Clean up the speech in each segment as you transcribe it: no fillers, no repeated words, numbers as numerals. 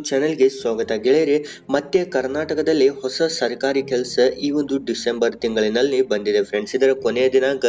ಚಾನೆಲ್ಗೆ ಸ್ವಾಗತ ಗೆಳೆಯರೆ. ಮತ್ತೆ ಕರ್ನಾಟಕದಲ್ಲಿ ಹೊಸ ಸರ್ಕಾರಿ ಕೆಲಸ ಈ ಒಂದು ಡಿಸೆಂಬರ್ ತಿಂಗಳಿನಲ್ಲಿ ಬಂದಿದೆ ಫ್ರೆಂಡ್ಸ್. ಇದರ ಕೊನೆಯ ದಿನಾಂಕ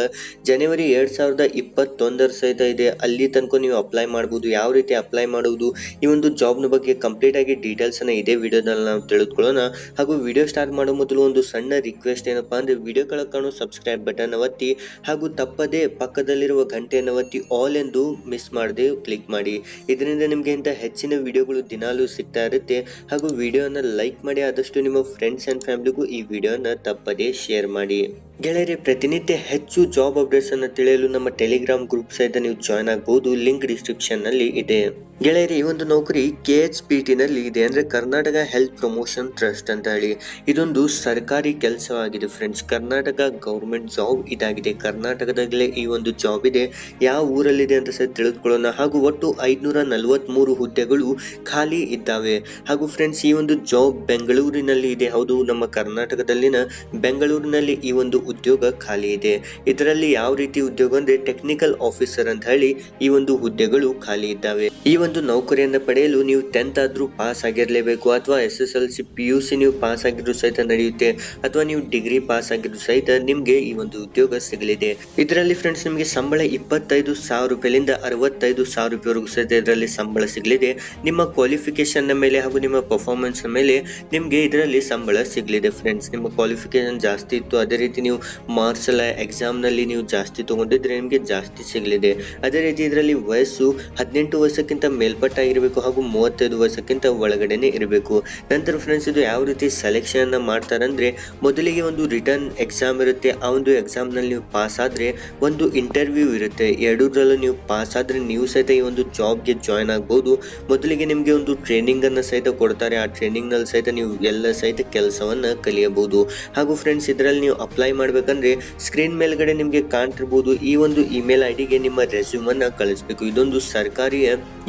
ಜನವರಿ 2021 ಸಹಿತ ಇದೆ. ಅಲ್ಲಿ ತನಕ ನೀವು ಅಪ್ಲೈ ಮಾಡಬಹುದು. ಯಾವ ರೀತಿ ಅಪ್ಲೈ ಮಾಡುವುದು, ಈ ಒಂದು ಜಾಬ್ನ ಬಗ್ಗೆ ಕಂಪ್ಲೀಟ್ ಆಗಿ ಡೀಟೇಲ್ಸ್ ಅನ್ನ ಇದೇ ವಿಡಿಯೋದಲ್ಲಿ ನಾವು ತಿಳಿದುಕೊಳ್ಳೋಣ. ಹಾಗೂ ವಿಡಿಯೋ ಸ್ಟಾರ್ಟ್ ಮಾಡೋ ಮೊದಲು ಒಂದು ಸಣ್ಣ ರಿಕ್ವೆಸ್ಟ್ ಏನಪ್ಪಾ ಅಂದ್ರೆ, ವಿಡಿಯೋ ಕೆಳಗೆ ಕಾಣೋ ಸಬ್ಸ್ಕ್ರೈಬ್ ಬಟನ್ ಒತ್ತಿ ಹಾಗೂ ತಪ್ಪದೇ ಪಕ್ಕದಲ್ಲಿರುವ ಗಂಟೆಯನ್ನು ಒತ್ತಿ ಆಲ್ ಎಂದು ಮಿಸ್ ಮಾಡದೆ ಕ್ಲಿಕ್ ಮಾಡಿ. ಇದರಿಂದ ನಿಮಗೆ ಇಂಥ ಹೆಚ್ಚಿನ ವಿಡಿಯೋಗಳು ದಿನಾಲೂ ಸಿಗ್ತಾ ಇರುತ್ತೆ. ಹಾಗೂ ವಿಡಿಯೋನ ಲೈಕ್ ಮಾಡಿ, ಆದಷ್ಟು ನಿಮ್ಮ ಫ್ರೆಂಡ್ಸ್ ಅಂಡ್ ಫ್ಯಾಮಿಲಿಗೂ ಈ ವಿಡಿಯೋನ ತಪ್ಪದೇ ಶೇರ್ ಮಾಡಿ. ಗೆಳೆಯರೆ, ಪ್ರತಿನಿತ್ಯ ಹೆಚ್ಚು ಜಾಬ್ ಅಪ್ಡೇಟ್ಸ್ ಅನ್ನು ತಿಳಿಯಲು ನಮ್ಮ ಟೆಲಿಗ್ರಾಮ್ ಗ್ರೂಪ್ ಸಹಿತ ನೀವು ಜಾಯ್ನ್ ಆಗಬಹುದು. ಲಿಂಕ್ ಡಿಸ್ಕ್ರಿಪ್ಷನ್ ನಲ್ಲಿ ಇದೆ. ಗೆಳೆಯರೆ, ಈ ಒಂದು ನೌಕರಿ KHPT ನಲ್ಲಿ ಇದೆ, ಅಂದ್ರೆ ಕರ್ನಾಟಕ ಹೆಲ್ತ್ ಪ್ರಮೋಷನ್ ಟ್ರಸ್ಟ್ ಅಂತ ಹೇಳಿ. ಇದೊಂದು ಸರ್ಕಾರಿ ಕೆಲಸವಾಗಿದೆ ಫ್ರೆಂಡ್ಸ್. ಕರ್ನಾಟಕ ಗೌರ್ಮೆಂಟ್ ಜಾಬ್ ಇದಾಗಿದೆ. ಕರ್ನಾಟಕದಲ್ಲೇ ಈ ಒಂದು ಜಾಬ್ ಇದೆ. ಯಾವ ಊರಲ್ಲಿದೆ ಅಂತ ಸಹ ತಿಳಿದುಕೊಳ್ಳೋಣ. ಹಾಗೂ ಒಟ್ಟು 543 ಹುದ್ದೆಗಳು ಖಾಲಿ ಇದ್ದಾವೆ. ಹಾಗೂ ಫ್ರೆಂಡ್ಸ್, ಈ ಒಂದು ಜಾಬ್ ಬೆಂಗಳೂರಿನಲ್ಲಿ ಇದೆ. ಹೌದು, ನಮ್ಮ ಕರ್ನಾಟಕದಲ್ಲಿನ ಬೆಂಗಳೂರಿನಲ್ಲಿ ಈ ಒಂದು ಉದ್ಯೋಗ ಖಾಲಿ ಇದೆ. ಇದರಲ್ಲಿ ಯಾವ ರೀತಿ ಉದ್ಯೋಗ ಅಂದ್ರೆ ಟೆಕ್ನಿಕಲ್ ಆಫೀಸರ್ ಅಂತ ಹೇಳಿ ಈ ಒಂದು ಹುದ್ದೆಗಳು ಖಾಲಿ ಇದ್ದಾವೆ. ಈ ಒಂದು ನೌಕರಿಯನ್ನು ಪಡೆಯಲು ನೀವು 10th ಆದ್ರೂ ಪಾಸ್ ಆಗಿರಲೇಬೇಕು, ಅಥವಾ SSLC PUC ನೀವು ಪಾಸ್ ಆಗಿದ್ರು ಸಹಿತ ನಡೆಯುತ್ತೆ, ಅಥವಾ ನೀವು ಡಿಗ್ರಿ ಪಾಸ್ ಆಗಿದ್ರು ಸಹಿತ ನಿಮ್ಗೆ ಈ ಒಂದು ಉದ್ಯೋಗ ಸಿಗಲಿದೆ. ಇದರಲ್ಲಿ ಫ್ರೆಂಡ್ಸ್ ನಿಮಗೆ ಸಂಬಳ 25,000 ರೂಪಾಯಿಯಿಂದ 65,000 ರೂಪಾಯಿವರೆಗೂ ಸಹಿತ ಇದರಲ್ಲಿ ಸಂಬಳ ಸಿಗಲಿದೆ. ನಿಮ್ಮ ಕ್ವಾಲಿಫಿಕೇಶನ್ ನ ಮೇಲೆ ಹಾಗೂ ನಿಮ್ಮ ಪರ್ಫಾರ್ಮೆನ್ಸ್ ಮೇಲೆ ನಿಮ್ಗೆ ಇದರಲ್ಲಿ ಸಂಬಳ ಸಿಗಲಿದೆ ಫ್ರೆಂಡ್ಸ್. ನಿಮ್ಮ ಕ್ವಾಲಿಫಿಕೇಶನ್ ಜಾಸ್ತಿ ಇತ್ತು, ಅದೇ ರೀತಿ ನೀವು ಮಾರ್ಕ್ಸ್ ಎಲ್ಲ ಎಕ್ಸಾಮ್ ನಲ್ಲಿ ನೀವು ಜಾಸ್ತಿ ತಗೊಂಡಿದ್ರೆ ನಿಮಗೆ ಜಾಸ್ತಿ ಸಿಗಲಿದೆ. ಅದೇ ರೀತಿ ಇದರಲ್ಲಿ ವಯಸ್ಸು 18 ವರ್ಷಕ್ಕಿಂತ ಮೇಲ್ಪಟ್ಟಾಗಿರಬೇಕು ಹಾಗೂ 35 ವರ್ಷಕ್ಕಿಂತ ಒಳಗಡೆನೆ ಇರಬೇಕು. ನಂತರ ಫ್ರೆಂಡ್ಸ್, ಇದು ಯಾವ ರೀತಿ ಸೆಲೆಕ್ಷನ್ ಅನ್ನ ಮಾಡ್ತಾರೆ ಅಂದ್ರೆ, ಮೊದಲಿಗೆ ಒಂದು ರಿಟರ್ನ್ ಎಕ್ಸಾಮ್ ಇರುತ್ತೆ. ಆ ಒಂದು ಎಕ್ಸಾಮ್ ನಲ್ಲಿ ನೀವು ಪಾಸ್ ಆದ್ರೆ ಒಂದು ಇಂಟರ್ವ್ಯೂ ಇರುತ್ತೆ. ಎರಡರಲ್ಲೂ ನೀವು ಪಾಸ್ ಆದ್ರೆ ನೀವು ಸಹಿತ ಈ ಒಂದು ಜಾಬ್ಗೆ ಜಾಯ್ನ್ ಆಗಬಹುದು. ಮೊದಲಿಗೆ ನಿಮಗೆ ಒಂದು ಟ್ರೈನಿಂಗ್ ಅನ್ನ ಸಹಿತ ಕೊಡ್ತಾರೆ. ಆ ಟ್ರೈನಿಂಗ್ ನಲ್ಲಿ ಸಹಿತ ನೀವು ಎಲ್ಲ ಸಹಿತ ಕೆಲಸವನ್ನ ಕಲಿಯಬಹುದು. ಹಾಗೂ ಫ್ರೆಂಡ್ಸ್, ಇದರಲ್ಲಿ ನೀವು ಅಪ್ಲೈ ಮಾಡ್ಬೇಕಂದ್ರೆ ಸ್ಕ್ರೀನ್ ಮೇಲ್ಗಡೆ ನಿಮಗೆ ಕಾಣ್ತಿರ್ಬೋದು, ಈ ಒಂದು ಇಮೇಲ್ ID ಗೆ ನಿಮ್ಮ ರೆಸ್ಯೂಮ್ ಅನ್ನ ಕಳಿಸಬೇಕು. ಇದೊಂದು ಸರ್ಕಾರಿ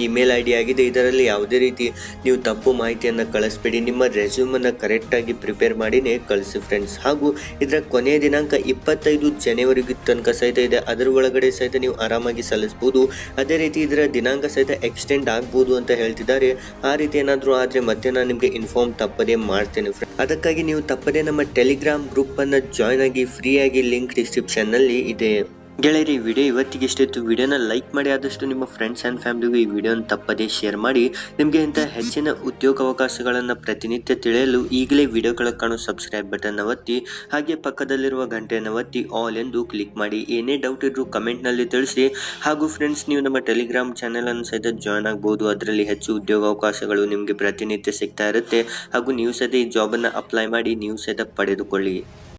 ಇಮೇಲ್ ID ಆಗಿದೆ. ಇದರಲ್ಲಿ ಯಾವುದೇ ರೀತಿ ನೀವು ತಪ್ಪು ಮಾಹಿತಿಯನ್ನ ಕಳಿಸಬೇಡಿ. ನಿಮ್ಮ ರೆಸ್ಯೂಮ್ ಅನ್ನ ಕರೆಕ್ಟ್ ಆಗಿ ಪ್ರಿಪೇರ್ ಮಾಡಿನೇ ಕಳಿಸಿ ಫ್ರೆಂಡ್ಸ್. ಹಾಗೂ ಇದರ ಕೊನೆಯ ದಿನಾಂಕ 25 ಜನವರಿ ತನಕ ಸಹಿತ ಇದೆ. ಅದರ ಒಳಗಡೆ ಸಹಿತ ನೀವು ಆರಾಮಾಗಿ ಸಲ್ಲಿಸಬಹುದು. ಅದೇ ರೀತಿ ಇದರ ದಿನಾಂಕ ಸಹಿತ ಎಕ್ಸ್ಟೆಂಡ್ ಆಗ್ಬೋದು ಅಂತ ಹೇಳ್ತಿದ್ದಾರೆ. ಆ ರೀತಿ ಏನಾದರೂ ಆದ್ರೆ ಮತ್ತೆ ನಾನು ನಿಮಗೆ ಇನ್ಫಾರ್ಮ್ ತಪ್ಪದೇ ಮಾಡ್ತೇನೆ ಫ್ರೆಂಡ್ಸ್. ಅದಕ್ಕಾಗಿ ನೀವು ತಪ್ಪದೇ ನಮ್ಮ ಟೆಲಿಗ್ರಾಮ್ ಗ್ರೂಪ್ ಅನ್ನ ಜಾಯ್ನ್ ಆಗಿ, ಫ್ರೀ ಆಗಿ, ಲಿಂಕ್ ಡಿಸ್ಕ್ರಿಪ್ಷನ್ ನಲ್ಲಿ ಇದೆ. ಗೆಳೆಯರಿ, ಈ ವಿಡಿಯೋ ಇವತ್ತಿಗೆ ಇಷ್ಟಿತ್ತು. ವಿಡಿಯೋನ ಲೈಕ್ ಮಾಡಿ, ಆದಷ್ಟು ನಿಮ್ಮ ಫ್ರೆಂಡ್ಸ್ ಆ್ಯಂಡ್ ಫ್ಯಾಮಿಲಿಗೂ ಈ ವಿಡಿಯೋನ ತಪ್ಪದೇ ಶೇರ್ ಮಾಡಿ. ನಿಮಗೆ ಇಂಥ ಹೆಚ್ಚಿನ ಉದ್ಯೋಗಾವಕಾಶಗಳನ್ನು ಪ್ರತಿನಿತ್ಯ ತಿಳಿಯಲು ಈಗಲೇ ವಿಡಿಯೋ ಕೆಳಗೆ ಕಾಣೋ ಸಬ್ಸ್ಕ್ರೈಬ್ ಬಟನ್ ಒತ್ತಿ, ಹಾಗೆ ಪಕ್ಕದಲ್ಲಿರುವ ಗಂಟೆಯನ್ನು ಒತ್ತಿ ಆಲ್ ಎಂದು ಕ್ಲಿಕ್ ಮಾಡಿ. ಏನೇ ಡೌಟ್ ಇದ್ರೂ ಕಮೆಂಟ್ನಲ್ಲಿ ತಿಳಿಸಿ. ಹಾಗೂ ಫ್ರೆಂಡ್ಸ್, ನೀವು ನಮ್ಮ ಟೆಲಿಗ್ರಾಮ್ ಚಾನೆಲನ್ನು ಸಹಿತ ಜಾಯ್ನ್ ಆಗ್ಬೋದು. ಅದರಲ್ಲಿ ಹೆಚ್ಚು ಉದ್ಯೋಗಾವಕಾಶಗಳು ನಿಮಗೆ ಪ್ರತಿನಿತ್ಯ ಸಿಗ್ತಾ ಇರುತ್ತೆ. ಹಾಗೂ ನೀವು ಸಹಿತ ಈ ಜಾಬನ್ನು ಅಪ್ಲೈ ಮಾಡಿ ನೀವು ಸಹಿತ ಪಡೆದುಕೊಳ್ಳಿ.